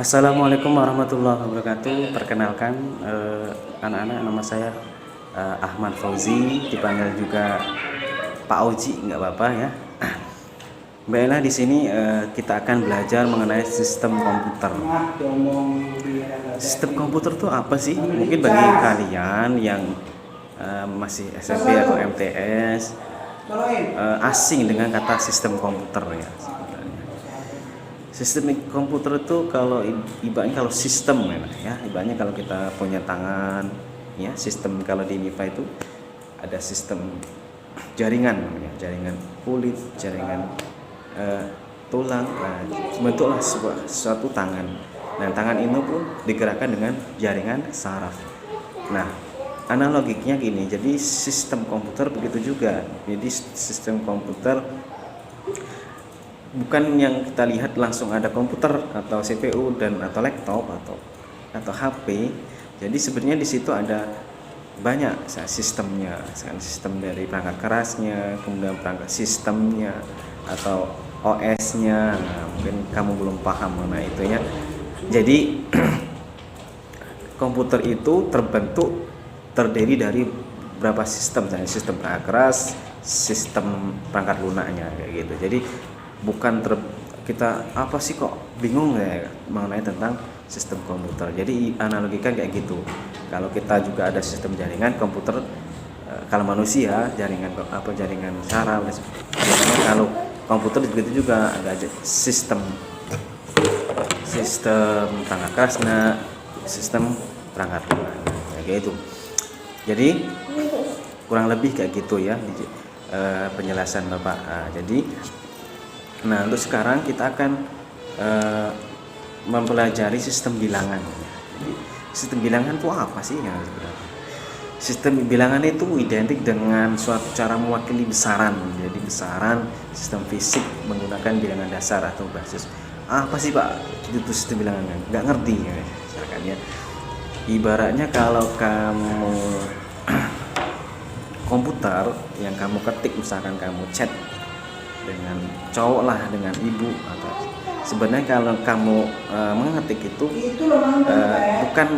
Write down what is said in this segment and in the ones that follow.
Assalamualaikum warahmatullahi wabarakatuh. Perkenalkan anak-anak, nama saya Ahmad Fauzi, dipanggil juga Pak Oji, nggak apa-apa ya. Baiklah, di sini kita akan belajar mengenai sistem komputer. Sistem komputer itu apa sih? Mungkin bagi kalian yang masih SMP atau MTS asing dengan kata sistem komputer ya. Sistem komputer itu kalau ibaratnya kalau sistem ya, ibaratnya kalau kita punya tangan ya, sistem kalau di MIPA itu ada sistem jaringan namanya, jaringan kulit, jaringan tulang, bentuklah suatu tangan. Nah, tangan ini pun digerakkan dengan jaringan saraf. Nah, analogiknya gini, jadi sistem komputer begitu juga. Jadi sistem komputer bukan yang kita lihat langsung ada komputer atau CPU dan atau laptop atau HP. Jadi sebenarnya di situ ada banyak sistemnya, sistem dari perangkat kerasnya, kemudian perangkat sistemnya atau OS-nya. Nah, mungkin kamu belum paham mengenai itu ya. Jadi komputer itu terdiri dari beberapa sistem, sistem perangkat keras, sistem perangkat lunaknya kayak gitu. Jadi bukan kita apa sih kok bingung ya mengenai tentang sistem komputer. Jadi analogikan kayak gitu. Kalau kita juga ada sistem jaringan komputer, kalau manusia jaringan saraf. Kalau komputer begitu juga ada sistem perangkat kerasnya, sistem perangkat lunak kayak gitu. Jadi kurang lebih kayak gitu ya penjelasan Bapak. Nah, untuk sekarang kita akan mempelajari sistem bilangan. Jadi, sistem bilangan itu apa sih ya sebenarnya? Sistem bilangan itu identik dengan suatu cara mewakili besaran. Jadi besaran sistem fisik menggunakan bilangan dasar atau basis. Apa sih Pak itu sistem bilangan? Nggak ngerti ya, misalkan ya. Ibaratnya kalau kamu komputer yang kamu ketik, misalkan kamu chat dengan cowok lah, dengan ibu, atau sebenarnya kalau kamu mengetik itu bukan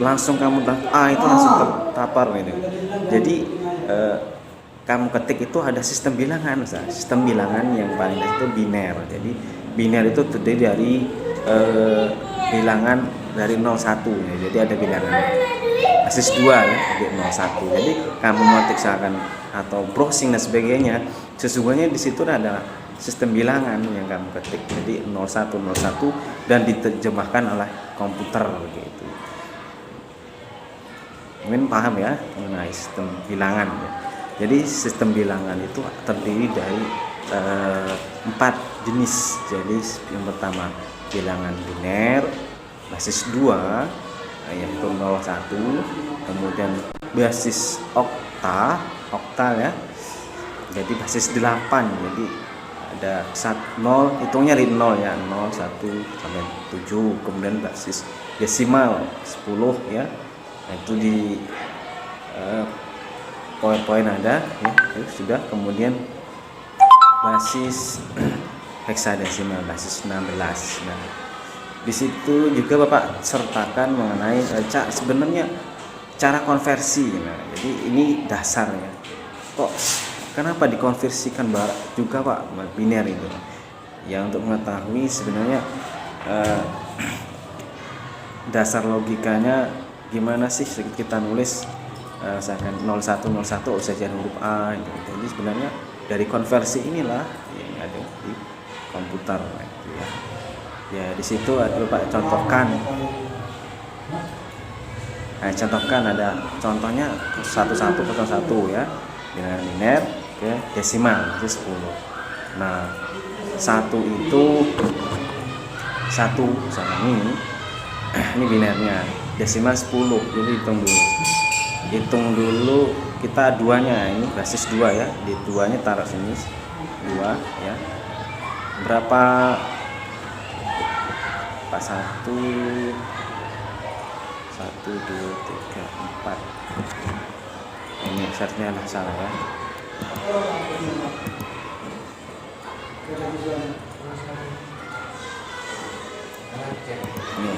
langsung kamu itu langsung tertapar gitu. Jadi kamu ketik itu ada sistem bilangan, sistem bilangan yang paling dasar itu biner. Jadi biner itu terdiri dari bilangan dari 01 ya. Jadi ada bilangan basis 2 ya, jadi 01. Jadi kamu mengetik misalkan atau browsing dan sebagainya, sesungguhnya di situ ada sistem bilangan yang kamu ketik. Jadi 0101 dan diterjemahkan oleh komputer gitu. Mungkin paham ya mengenai sistem bilangan ya. Jadi sistem bilangan itu terdiri dari 4 jenis. Jadi yang pertama bilangan biner basis 2 yaitu 01, kemudian basis oktal ya, jadi basis 8, jadi ada 0, hitungnya dari 0 ya, 0, 1 sampai 7, kemudian basis desimal 10 ya, itu di poin-poin ada ya, itu sudah. Kemudian basis heksadesimal basis 16. Nah, di situ juga Bapak sertakan mengenai sebenarnya cara konversi. Nah, jadi ini dasarnya. Kok kenapa dikonversikan juga Pak biner itu? Ya untuk mengetahui sebenarnya dasar logikanya gimana sih kita nulis misalkan 0101 saja huruf A gitu. Jadi sebenarnya dari konversi inilah yang ada di komputer gitu ya. Ya di situ Bapak contohkan. Nah, contohkan ada contohnya 1101 ya, dengan biner ke desimal itu 10. Nah, 1 itu 1 misalnya ini binernya, desimal 10. Jadi hitung dulu kita duanya, ini basis 2 ya, di duanya taruh sini 2 ya. Berapa Pak? 1 2 3 4. Ini setnya lah salah ya. Nih.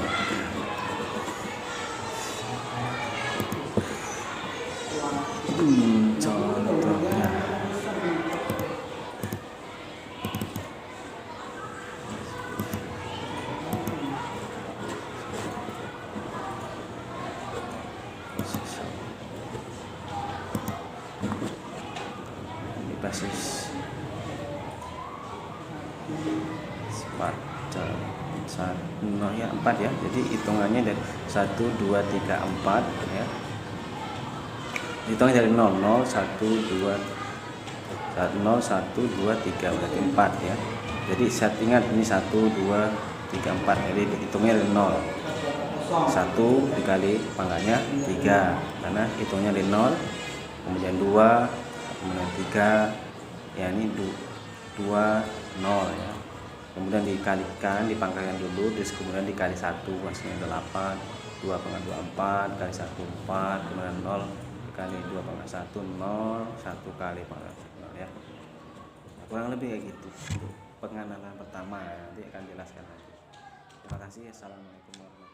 Contohnya ini basis pada no ya 4 ya, jadi hitungannya dari 1 2 3 4 ya, hitungnya dari 0 0 1 2 0 1 2 3 berarti 4 ya. Jadi saya ingat ini 1 2 3 4, jadi hitungnya dari 0, 1 dikali pangkatnya 3 karena hitungnya dari 0, kemudian 2, kemudian 3 ya, ini 2 0 ya, kemudian dikalikan, dipangkatkan dulu, terus kemudian dikali 1 hasilnya 8, 2 pangkat 24 kali 1 4, kemudian 0 kali 2 pangkat 1 0, 1 kali pangkat 0 ya. Nah, kurang lebih kayak gitu untuk pengenalan pertama ya. Nanti akan jelaskan lagi. Terima kasih. Assalamualaikum warahmatullahi wabarakatuh.